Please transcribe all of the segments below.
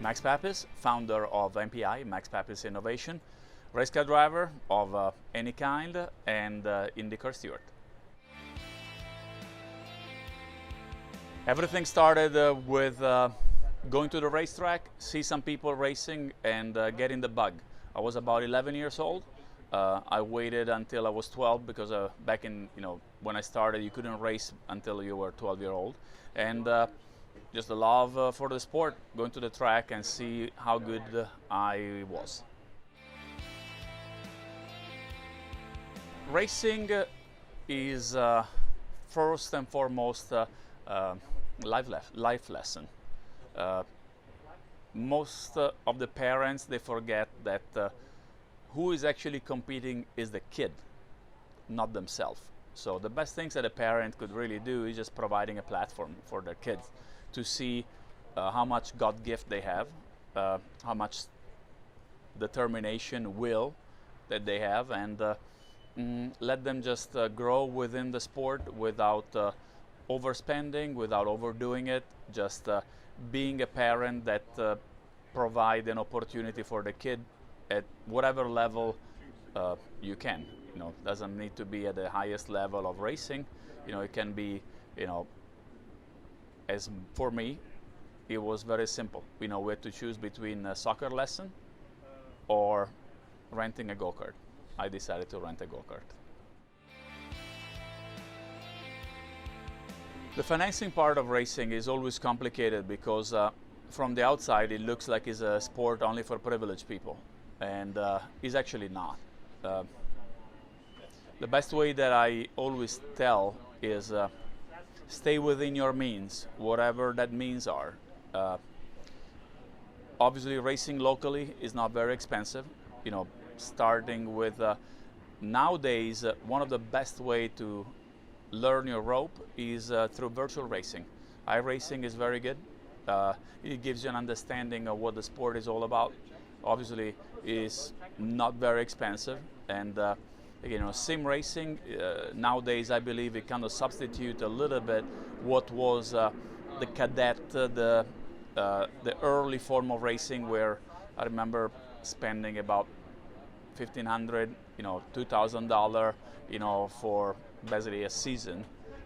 Max Papis, founder of MPI, Max Papis Innovation, race car driver of any kind, and IndyCar steward. Everything started with going to the racetrack, see some people racing, and getting the bug. I was about 11 years old. I waited until I was 12 because back in, when I started, you couldn't race until you were 12-year-old. And just the love for the sport, going to the track and see how good I was. Racing is first and foremost life lesson. Most of the parents, they forget that who is actually competing is the kid, not themselves. So the best things that a parent could really do is just providing a platform for their kids to see how much God gift they have, how much determination, will that they have, and let them just grow within the sport without overspending, without overdoing it, just being a parent that provide an opportunity for the kid at whatever level you can. Doesn't need to be at the highest level of racing. It can be, as for me, it was very simple. We had to choose between a soccer lesson or renting a go-kart. I decided to rent a go-kart. The financing part of racing is always complicated because from the outside it looks like it's a sport only for privileged people, and it's actually not. The best way that I always tell is stay within your means, whatever that means are. Obviously, racing locally is not very expensive. Starting with nowadays, one of the best way to learn your rope is through virtual racing. iRacing is very good. It gives you an understanding of what the sport is all about. Obviously, it's not very expensive, and sim racing nowadays, I believe it kind of substitute a little bit what was the cadet, the early form of racing, where I remember spending about $1,500, $2,000, for basically a season.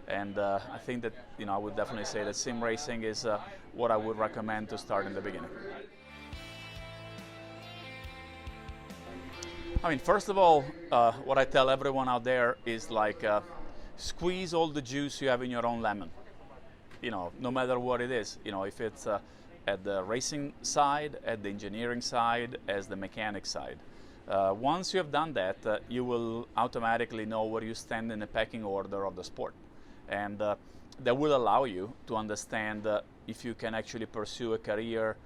And I think that, I would definitely say that sim racing is what I would recommend to start in the beginning. First of all, what I tell everyone out there is squeeze all the juice you have in your own lemon. No matter what it is. If it's at the racing side, at the engineering side, as the mechanic side. Once you have done that, you will automatically know where you stand in the pecking order of the sport. And that will allow you to understand if you can actually pursue a career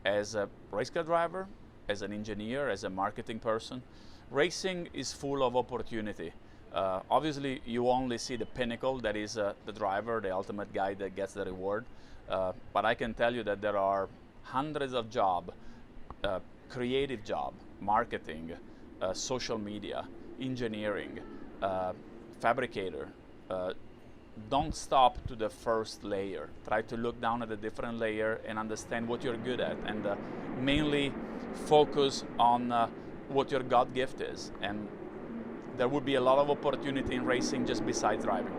as a race car driver, as an engineer, as a marketing person. Racing is full of opportunity. Obviously, you only see the pinnacle, that is the driver, the ultimate guy that gets the reward. But I can tell you that there are hundreds of jobs, creative job, marketing, social media, engineering, fabricator. Don't stop to the first layer. Try to look down at the different layer and understand what you're good at, and mainly focus on what your God gift is. And there would be a lot of opportunity in racing just besides driving.